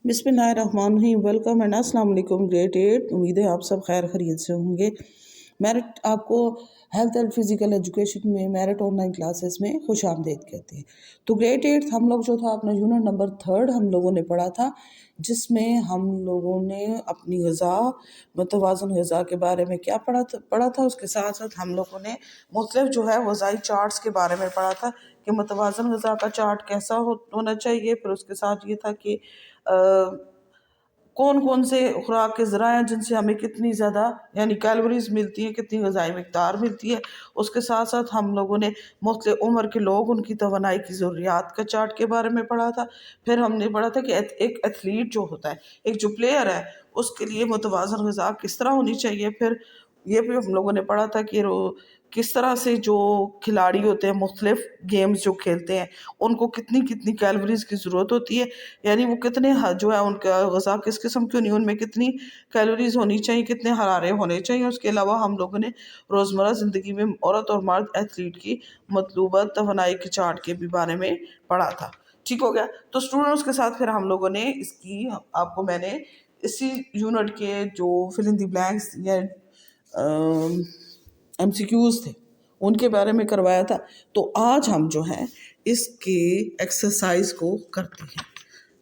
बिस्मिल्लाहिर्रहमानिर्रहीम। Welcome and अस्सलाम वालेकुम ग्रेड 8। उम्मीद है आप सब खैर खैरियत से होंगे। मेरिट आपको हेल्थ एंड फिज़िकल एजुकेशन में मेरिट ऑनलाइन क्लासेस में खुश आमदेद कहते हैं। तो ग्रेड 8 हम लोग जो था अपना यूनिट नंबर 3 हम लोगों ने पढ़ा था, जिसमें हम लोगों ने अपनी ग़िज़ा मतवाज़न ग़िज़ा के बारे में क्या पढ़ा था। उसके साथ साथ हम लोगों ने मुख्तलिफ जो है ग़िज़ाई चार्ट्स के बारे में पढ़ा था कि मतवाज़न ग़िज़ा का चार्ट कैसा होना चाहिए। फिर उसके साथ ये था कि कौन कौन से खुराक के ज़राए हैं जिनसे हमें कितनी ज़्यादा यानी कैलोरीज़ मिलती हैं, कितनी ग़िज़ाई मिक़दार मिलती है। उसके साथ साथ हम लोगों ने मुख्तलिफ उम्र के लोग उनकी तवानाई की ज़रूरियात का चार्ट के बारे में पढ़ा था। फिर हमने पढ़ा था कि एक एथलीट जो होता है, एक जो प्लेयर है, उसके लिए मुतवाज़न ग़िज़ा किस तरह होनी चाहिए। फिर ये भी हम लोगों ने पढ़ा था कि किस तरह से जो खिलाड़ी होते हैं मुख्तलिफ गेम्स जो खेलते हैं उनको कितनी कितनी कैलोरीज़ की ज़रूरत होती है, यानी वो कितने जो है उनका ग़िज़ा किस किस्म की होनी है, उनमें कितनी कैलोरीज़ होनी चाहिए, कितने हरारे होने चाहिए। उसके अलावा हम लोगों ने रोज़मर्रा ज़िंदगी में औरत और मर्द एथलीट की मतलूबा तवानाई के चार्ट के भी बारे में पढ़ा था। ठीक हो गया। तो स्टूडेंट्स के साथ फिर हम लोगों ने इसकी आपको मैंने इसी यूनिट के जो फिल इन द ब्लैंक्स या MCQs थे उनके बारे में करवाया था। तो आज हम जो है इसके एक्सरसाइज को करते हैं।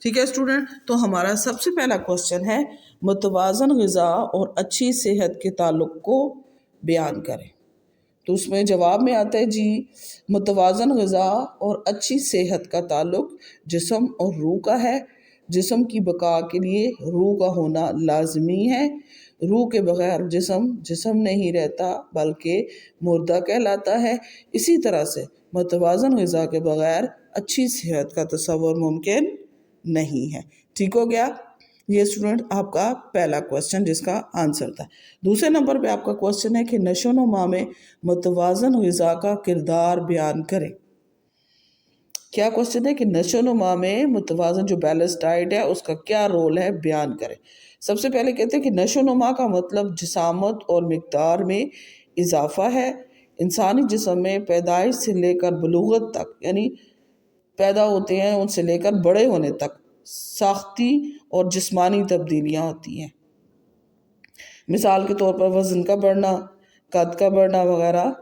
ठीक है स्टूडेंट, तो हमारा सबसे पहला क्वेश्चन है मुतवाज़न ग़िज़ा और अच्छी सेहत के ताल्लुक़ को बयान करें। तो उसमें जवाब में आता है जी, मुतवाज़न ग़िज़ा और अच्छी सेहत का ताल्लुक़ जिस्म और रूह का है। जिस्म की बका के लिए रूह का होना लाजमी है। रूह के बग़ैर जिस्म नहीं रहता बल्कि मुर्दा कहलाता है। इसी तरह से मुतवाज़न ग़िज़ा के बग़ैर अच्छी सेहत का तसव्वुर मुमकिन नहीं है। ठीक हो गया। ये स्टूडेंट आपका पहला क्वेश्चन जिसका आंसर था। दूसरे नंबर पे आपका क्वेश्चन है कि नशो-नुमा में मुतवाज़न ग़िज़ा का किरदार बयान करें। क्या क्वेश्चन है कि नशो-नुमा में मुतवाज़न जो बैलेंस डाइट है उसका क्या रोल है, बयान करें। सबसे पहले कहते हैं कि नशो-नुमा का मतलब जिसामत और मिक़दार में इजाफ़ा है। इंसानी जिस्म में पैदाइश से लेकर बलूगत तक, यानी पैदा होते हैं उनसे लेकर बड़े होने तक साख्ती और जिस्मानी तब्दीलियाँ होती हैं। मिसाल के तौर पर वज़न का बढ़ना, कद का बढ़ना वगैरह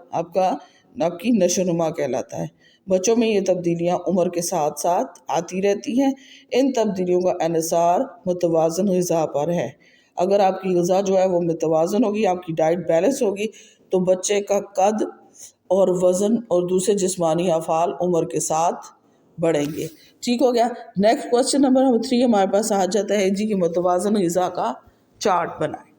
आपकी नशो-नुमा कहलाता है। बच्चों में ये तब्दीलियाँ उम्र के साथ साथ आती रहती हैं। इन तब्दीलियों का इन्हिसार मुतवाज़न ग़िज़ा पर है। अगर आपकी ग़िज़ा जो है वो मुतवाज़न होगी, आपकी डाइट बैलेंस होगी, तो बच्चे का कद और वज़न और दूसरे जिस्मानी अफ़ाल उम्र के साथ बढ़ेंगे। ठीक हो गया। नेक्स्ट क्वेश्चन नंबर 3 हमारे पास आ जाता है जी कि मुतवाज़न ग़िज़ा का चार्ट बनाएं।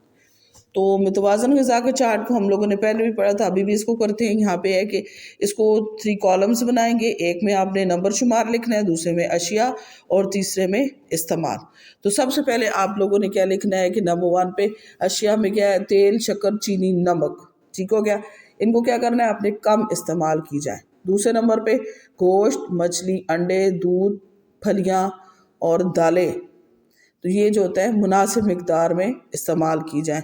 तो मुतवाज़न ग़िज़ा के चार्ट को हम लोगों ने पहले भी पढ़ा था, अभी भी इसको करते हैं। यहाँ पे है कि इसको 3 कॉलम्स बनाएंगे। एक में आपने नंबर शुमार लिखना है, दूसरे में अशिया और तीसरे में इस्तेमाल। तो सबसे पहले आप लोगों ने क्या लिखना है कि नंबर 1 पे अशिया में क्या है, तेल, शक्कर, चीनी, नमक। ठीक हो गया। इनको क्या करना है, आपने कम इस्तेमाल की जाए। दूसरे नंबर पे गोश्त, मछली, अंडे, दूध, फलियाँ और दालें, तो ये जो होता है मुनासिब मिक़दार में इस्तेमाल की जाए।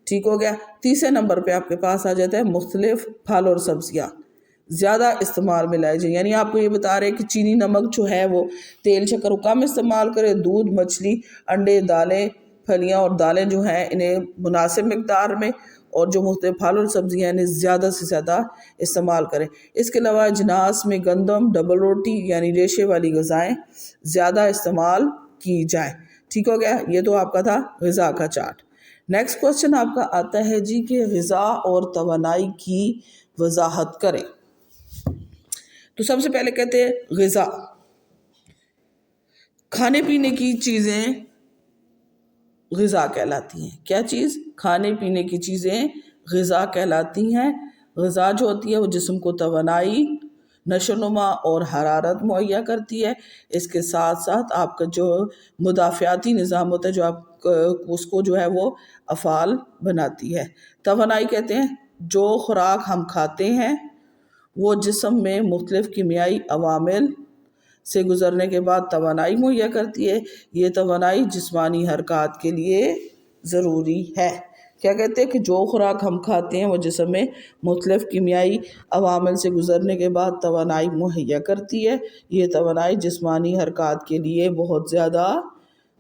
ठीक हो गया। तीसरे नंबर पे आपके पास आ जाता है मुख्तलिफ फल और सब्जियाँ ज़्यादा इस्तेमाल में लाई जाए, यानी आपको ये बता रहे हैं कि चीनी, नमक जो है वो तेल, शक्कर कम इस्तेमाल करें। दूध, मछली, अंडे, दालें, फलियाँ और दालें जो हैं इन्हें मुनासिब मिक़दार में, और जो मुख्तलिफ फल और सब्जियाँ इन्हें ज़्यादा से ज़्यादा इस्तेमाल करें। इसके अलावा अजनास में गंदम, डबल रोटी यानी रेशे वाली ग़िज़ाएँ ज़्यादा इस्तेमाल की जाएँ। ठीक हो गया। ये तो आपका था ग़िज़ा का चार्ट। नेक्स्ट क्वेश्चन आपका आता है जी कि ग़िज़ा और तवानाई की वजाहत करें। तो सबसे पहले कहते हैं ग़िज़ा, खाने पीने की चीज़ें ग़िज़ा कहलाती हैं। क्या चीज़? खाने पीने की चीज़ें ग़िज़ा कहलाती हैं। ग़िज़ा जो होती है वो जिस्म को तवानाई, नशोनुमा और हरारत मुहैया करती है। इसके साथ साथ आपका जो मुदाफ़ियाती निज़ाम होता है, जो आप उसको जो है वो अफ़ाल बनाती है। तवानाई कहते हैं जो खुराक हम खाते हैं वो जिस्म में मुख्तलिफ कीमियाई अवामिल से गुज़रने के बाद तवानाई मुहैया करती है। ये तवानाई जिस्मानी हरकत के लिए ज़रूरी है। क्या कहते हैं कि जो खुराक हम खाते हैं वो जिस्म में मुख्तलिफ कीमियाई अवामिल से गुज़रने के बाद तवानाई मुहैया करती है। ये तवानाई जिस्मानी हरकत के लिए बहुत ज़्यादा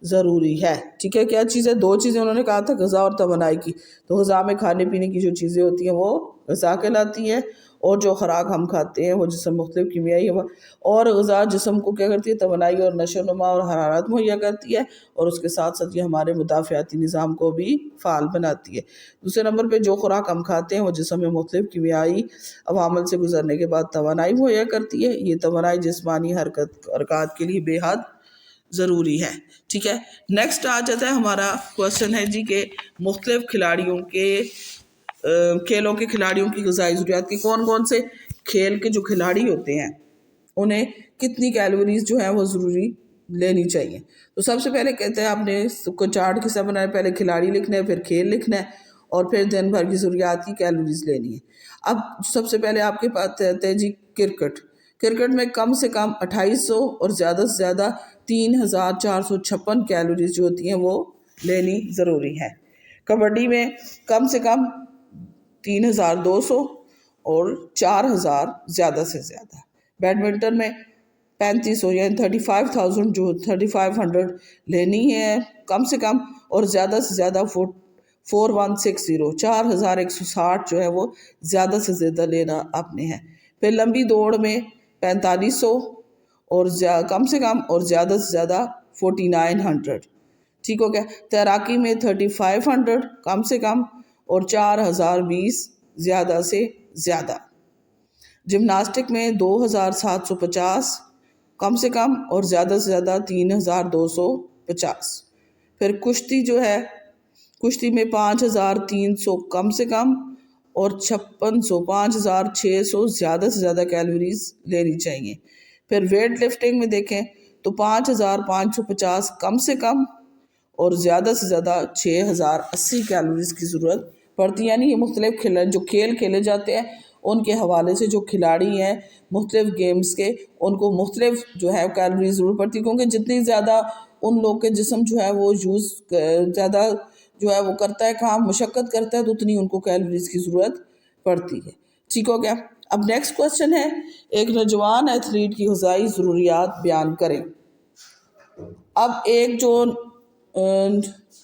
ضروری ہے. ٹھیک ہے, کیا چیز ہے؟ دو چیزیں انہوں نے کہا تھا, غذا اور توانائی کی. تو غذا میں کھانے پینے کی جو چیزیں ہوتی ہیں وہ غذا کہلاتی ہیں, اور جو خوراک ہم کھاتے ہیں وہ جسم مختلف کیمیائی اور غذا جسم کو کیا کرتی ہے؟ توانائی اور نشو و نما اور حرارت مہیا کرتی ہے, اور اس کے ساتھ ساتھ یہ ہمارے مدافعاتی نظام کو بھی فعال بناتی ہے. دوسرے نمبر پہ جو خوراک ہم کھاتے ہیں وہ جسم میں مختلف کیمیائی عوامل سے گزرنے کے بعد توانائی مہیا کرتی ہے. یہ توانائی جسمانی حرکات کے لیے بے حد ضروری ہے. ٹھیک ہے, نیکسٹ آ جاتا ہے ہمارا کوشچن ہے جی کہ مختلف کھیلوں کے کھلاڑیوں کی غذائی ضروریات کی. کون کون سے کھیل کے جو کھلاڑی ہوتے ہیں انہیں کتنی کیلوریز جو ہیں وہ ضروری لینی چاہیے؟ تو سب سے پہلے کہتے ہیں آپ نے کو چارٹ کس طرح بنایا, پہلے کھلاڑی لکھنا ہے, پھر کھیل لکھنا ہے, اور پھر دن بھر کی ضروریات کی کیلوریز لینی ہے. اب سب سے پہلے آپ کے پاس ہے جی کرکٹ میں کم سے کم 2800 اور زیادہ سے زیادہ 3456 کیلوریز جو ہوتی ہیں وہ لینی ضروری ہے. کبڈی میں کم سے کم 3200 اور 4000 زیادہ سے زیادہ. بیڈمنٹن میں 3500 یعنی 35,000 جو 3500 لینی ہے کم سے کم, اور زیادہ سے زیادہ 4160 4160 جو ہے وہ زیادہ سے زیادہ لینا آپ نے ہے. پھر لمبی دوڑ میں 4500 اور کم سے کم اور زیادہ سے زیادہ 4900. ٹھیک ہو گیا. تیراکی میں 3500 کم سے کم اور 4020 زیادہ سے زیادہ. جمناسٹک میں 2750 کم سے کم اور زیادہ سے زیادہ 3250. پھر کشتی جو ہے, کشتی میں 5300 کم سے کم اور 5600 زیادہ سے زیادہ کیلوریز لینی چاہیے. پھر ویٹ لفٹنگ میں دیکھیں تو 5550 کم سے کم اور زیادہ سے زیادہ 6080 کیلوریز کی ضرورت پڑتی ہے. یعنی یہ مختلف جو کھیل کھیلے جاتے ہیں ان کے حوالے سے جو کھلاڑی ہیں مختلف گیمز کے, ان کو مختلف جو ہے کیلوریز ضرور پڑتی ہے, کیونکہ جتنی زیادہ ان لوگ کے جسم جو ہے وہ زیادہ جو ہے وہ کرتا ہے کام, مشقت کرتا ہے, تو اتنی ان کو کیلوریز کی ضرورت پڑتی ہے. ٹھیک ہو گیا. اب نیکسٹ کوشچن ہے, ایک نوجوان ایتھلیٹ کی غذائی ضروریات بیان کریں. اب ایک جو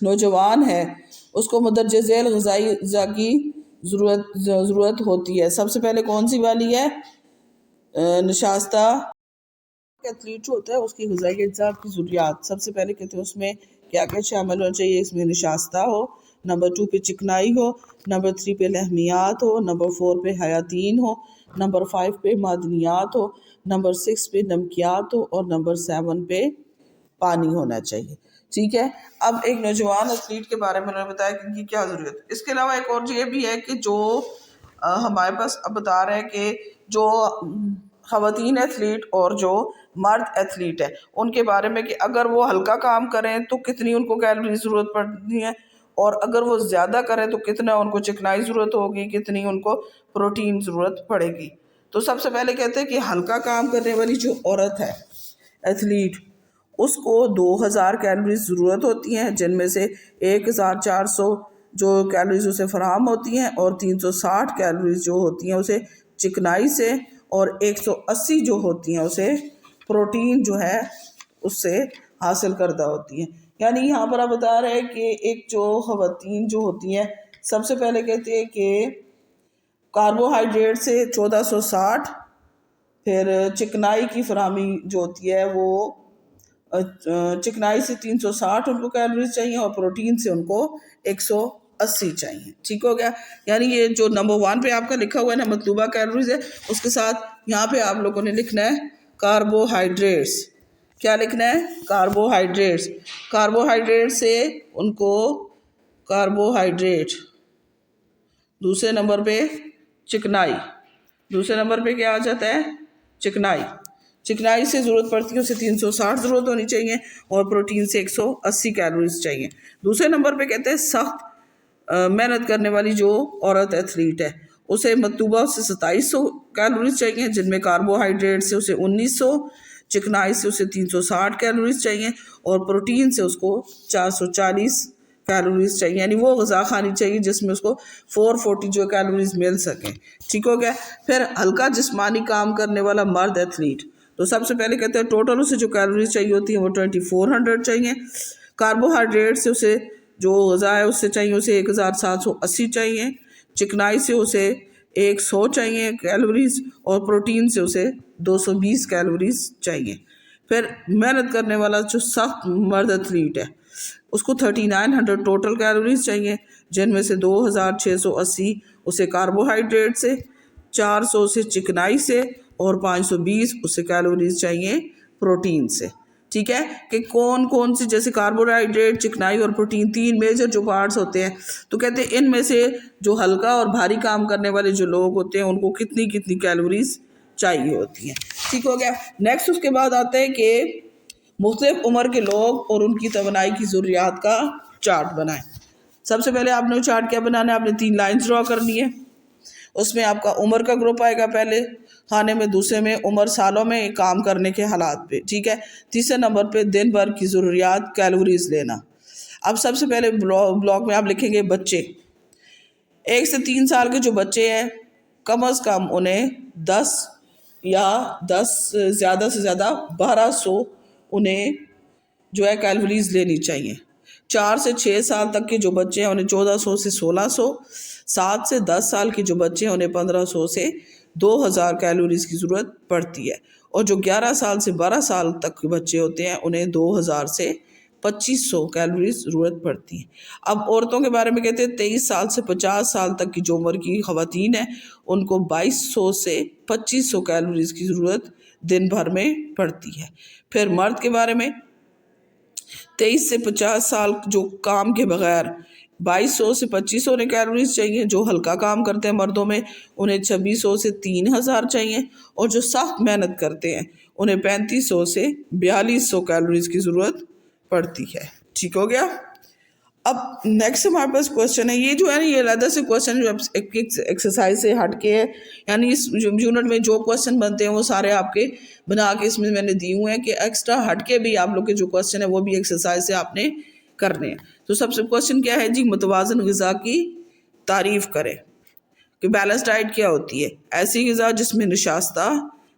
نوجوان ہے اس کو مندرجہ ذیل غذائی اجزاء کی ضرورت ہوتی ہے. سب سے پہلے کون سی والی ہے؟ نشاستہ ایتھلیٹ جو ہوتا ہے اس کی غذائی اجزاء کی ضروریات سب سے پہلے کہتے ہیں اس میں کیا کیا شامل ہونا چاہیے. اس میں نشاستہ ہو, نمبر 2 پہ چکنائی ہو, نمبر 3 پہ لحمیات ہو, نمبر 4 پہ حیاتین ہو, نمبر 5 پہ معدنیات ہو, نمبر 6 پہ نمکیات ہو, اور نمبر 7 پہ پانی ہونا چاہیے. ٹھیک ہے. اب ایک نوجوان ایتھلیٹ کے بارے میں انہوں نے بتایا کہ ان کی کیا ضرورت ہے. اس کے علاوہ ایک اور یہ بھی ہے کہ جو ہمارے پاس اب بتا رہے ہیں کہ جو خواتین ایتھلیٹ اور جو مرد ایتھلیٹ ہے ان کے بارے میں کہ اگر وہ ہلکا کام کریں تو کتنی ان کو کیلوری ضرورت پڑتی ہے, اور اگر وہ زیادہ کریں تو کتنا ان کو چکنائی ضرورت ہوگی, کتنی ان کو پروٹین ضرورت پڑے گی. تو سب سے پہلے کہتے ہیں کہ ہلکا کام کرنے والی جو عورت ہے ایتھلیٹ اس کو 2000 کیلوریز ضرورت ہوتی ہیں, جن میں سے 1400 جو کیلوریز اسے فراہم ہوتی ہیں اور 360 کیلوریز جو ہوتی ہیں اسے چکنائی سے, اور 180 جو ہوتی ہیں اسے پروٹین جو ہے اس سے حاصل کردہ ہوتی ہیں. یعنی یہاں پر آپ بتا رہے ہیں کہ ایک جو خواتین جو ہوتی ہیں سب سے پہلے کہتے ہیں کہ کاربوہائیڈریٹ سے 1460, پھر چکنائی کی فراہمی جو ہوتی ہے وہ چکنائی سے 360 ان کو کیلوریز چاہیے, اور پروٹین سے ان کو 180 چاہیے. ٹھیک ہو گیا. یعنی یہ جو نمبر 1 پہ آپ کا لکھا ہوا ہے نا مطلوبہ کیلوریز ہے, اس کے ساتھ یہاں پہ آپ لوگوں نے لکھنا ہے کاربوہائیڈریٹس. کیا لکھنا ہے؟ کاربوہائیڈریٹس. کاربوہائیڈریٹ سے ان کو کاربوہائیڈریٹ, دوسرے نمبر پہ چکنائی, دوسرے نمبر پہ کیا آ جاتا ہے؟ چکنائی. چکنائی سے ضرورت پڑتی ہے اسے 360 ضرورت ہونی چاہیے, اور پروٹین سے 180 کیلوریز چاہیے. دوسرے نمبر پہ کہتے ہیں سخت محنت کرنے والی جو عورت ایتھلیٹ ہے اسے مطلوبہ سے 2700 کیلوریز چاہیے, جن میں کاربوہائیڈریٹ سے اسے 1900, چکنائی سے اسے 360 کیلوریز چاہیے, اور پروٹین سے اس کو 440 کیلوریز چاہیے. یعنی وہ غذا کھانی چاہیے جس میں اس کو 440 جو کیلوریز مل سکیں. ٹھیک ہو گیا. پھر ہلکا جسمانی کام کرنے والا مرد ایتھلیٹ, تو سب سے پہلے کہتے ہیں ٹوٹل اسے جو کیلوریز چاہیے ہوتی ہیں وہ 2400 چاہیے. कार्बोहाइड्रेट से उसे जो ग़ज़ा है उससे चाहिए उसे 1780 चाहिए, चिकनाई से उसे 100 चाहिए कैलोरीज, और प्रोटीन से उसे 220 कैलोरीज चाहिए। फिर मेहनत करने वाला जो सख्त मर्द एथलीट है उसको 3900 टोटल कैलोरीज चाहिए, जिनमें से 2680 उसे कार्बोहाइड्रेट से, 400 से चिकनाई से, और 520 उसे कैलोरीज चाहिए प्रोटीन से। ठीक है, कि कौन कौन सी, जैसे कार्बोहाइड्रेट, चिकनाई और प्रोटीन, 3 मेजर जो पार्ट्स होते हैं, तो कहते हैं इनमें से जो हल्का और भारी काम करने वाले जो लोग होते हैं उनको कितनी कितनी कैलोरीज चाहिए होती हैं। ठीक हो गया। नेक्स्ट उसके बाद आता है कि मुख्तलिफ उम्र के लोग और उनकी तवानाई की ज़रूरियात का चार्ट बनाएं। सबसे पहले आपने चार्ट क्या बनाना है, आपने 3 लाइन्स ड्रॉ करनी है। उसमें आपका उम्र का ग्रुप आएगा पहले खाने में, दूसरे में उम्र सालों में काम करने के हालात पे, ठीक है, तीसरे नंबर पे दिन भर की ज़रूरियात कैलोरीज लेना। अब सबसे पहले ब्लॉक में आप लिखेंगे बच्चे। 1 से 3 साल के जो बच्चे हैं कम अज़ कम उन्हें 10 या 10 ज़्यादा से ज़्यादा 1200 उन्हें जो है कैलोरीज लेनी चाहिए। 4 से 6 साल तक के जो बच्चे हैं उन्हें 1400 से 1600, 7 से 10 साल के जो बच्चे हैं उन्हें 1500 से 2000 कैलोरीज की ज़रूरत पड़ती है, और जो 11 साल से 12 साल तक के बच्चे होते हैं उन्हें 2000 से 2500 कैलोरीज ज़रूरत पड़ती है। अब औरतों के बारे में कहते हैं 23 साल से 50 साल तक की जो उम्र की ख़वातीन हैं उनको 2200 से 2500 कैलोरीज की ज़रूरत दिन भर में पड़ती है। फिर मर्द के बारे में 23 से 50 साल जो काम के बगैर 2200 से 2500 उन्हें कैलोरीज चाहिए, जो हल्का काम करते हैं मर्दों में उन्हें 2600 से 3000 चाहिए, और जो सख्त मेहनत करते हैं उन्हें 3500 से 4200 कैलोरीज की ज़रूरत पड़ती है। ठीक हो गया। अब नेक्स्ट हमारे पास क्वेश्चन है, ये जो है ना ये अलग से क्वेश्चन जो एक्सरसाइज से हट के है, यानी इस यूनिट में जो क्वेश्चन बनते हैं वो सारे आपके बना के इसमें मैंने दिए हुए हैं कि एक्स्ट्रा हट के भी आप लोग के जो क्वेश्चन है वो भी एक्सरसाइज से आपने करने हैं। तो सबसे क्वेश्चन क्या है जी, मुतवाज़न ग़िज़ा की तारीफ़ करें कि बैलेंस डाइट क्या होती है। ऐसी ग़िज़ा जिसमें नशास्ता,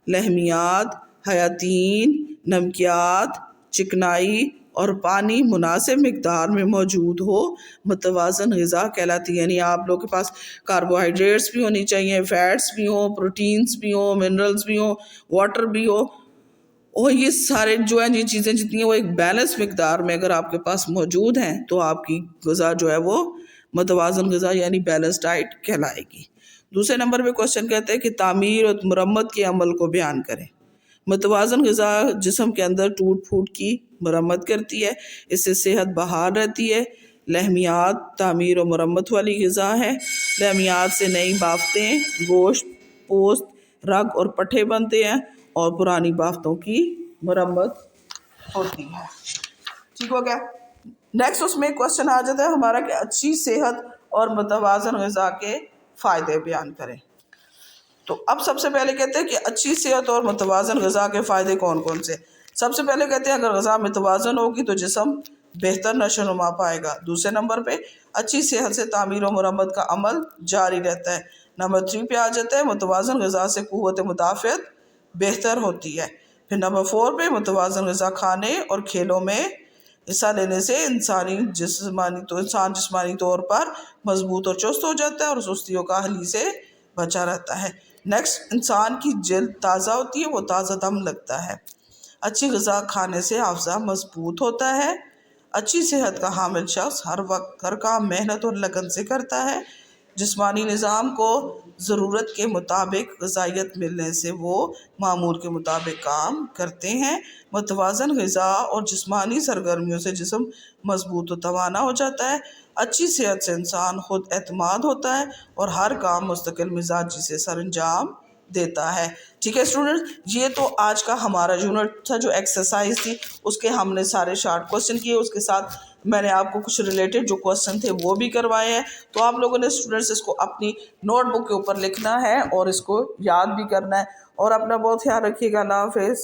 लहमियात, हयातीन, नमकियात, चिकनाई और पानी मुनासिब मिकदार में मौजूद हो मुतवाज़न ग़िज़ा कहलाती है। यानी आप लोग के पास कार्बोहाइड्रेट्स भी होनी चाहिए, फ़ैट्स भी हो, प्रोटीन्स भी हो, मिनरल्स भी हो, वाटर भी हो, और ये सारे जो हैं ये चीज़ें जितनी हैं वो एक बैलेंस मिकदार में अगर आपके पास मौजूद हैं तो आपकी ग़िज़ा जो है वो मुतवाज़न ग़िज़ा यानी बैलेंस डाइट कहलाएगी। दूसरे नंबर पे क्वेश्चन कहते हैं कि तामीर और मरम्मत के अमल को बयान करें। मुतवाज़न ग़िज़ा जिस्म के अंदर टूट फूट की मरम्मत करती है, इससे सेहत बहाल रहती है। लहमियात तामीर और मरम्मत वाली ग़िज़ा है। लहमियात से नई बाफ्तें, गोश्त, पोस्त, रग और पट्ठे बनते हैं, और पुरानी बाफ्तों की मरम्मत होती है। ठीक हो गया। नेक्स्ट उसमें क्वेश्चन आ जाता है हमारा कि अच्छी सेहत और मुतवाज़न ग़िज़ा के फ़ायदे बयान करें। तो अब सबसे पहले कहते हैं कि अच्छी सेहत और मुतवाज़न ग़िज़ा के फ़ायदे कौन कौन से। सबसे पहले कहते हैं अगर ग़िज़ा मुतवाज़न होगी तो जिस्म बेहतर नशोनुमा पाएगा। दूसरे नंबर पे अच्छी सेहत से तामीर और मरम्मत का अमल जारी रहता है। नंबर 3 पे आ जाता है मुतवाज़न ग़िज़ा से क़ुव्वत मुदाफ़अत बेहतर होती है। फिर नंबर 4 पे मुतवाज़न ग़िज़ा खाने और खेलों में हिस्सा लेने से इंसान जिस्मानी तौर पर मजबूत और चुस्त हो जाता है और सुस्ती काहली से बचा रहता है। नेक्स्ट, इंसान की जल्द ताज़ा होती है, वो ताज़ा दम लगता है। अच्छी ग़िज़ा खाने से हाफ़ज़ा मजबूत होता है। अच्छी सेहत का हामिल शख्स हर वक्त हर काम मेहनत और लगन से करता है। जिस्मानी निज़ाम को ज़रूरत के मुताबिक ग़िज़ाइयत मिलने से वो मामूल के मुताबिक काम करते हैं। मुतवाज़न ग़िज़ा और जिस्मानी सरगर्मियों से जिस्म मजबूत और तवाना हो जाता है। अच्छी सेहत से इंसान खुद एतमाद होता है और हर काम मुस्तकिल मिजाजी से सर अंजाम देता है। ठीक है स्टूडेंट, ये तो आज का हमारा यूनिट था जो एक्सरसाइज थी उसके हमने सारे शॉर्ट क्वेश्चन किए, उसके साथ मैंने आपको कुछ रिलेटेड जो क्वेश्चन थे वो भी करवाए हैं। तो आप लोगों ने स्टूडेंट्स इसको अपनी नोटबुक के ऊपर लिखना है और इसको याद भी करना है, और अपना बहुत ख्याल रखिएगा। अल्लाह हाफ़िज़।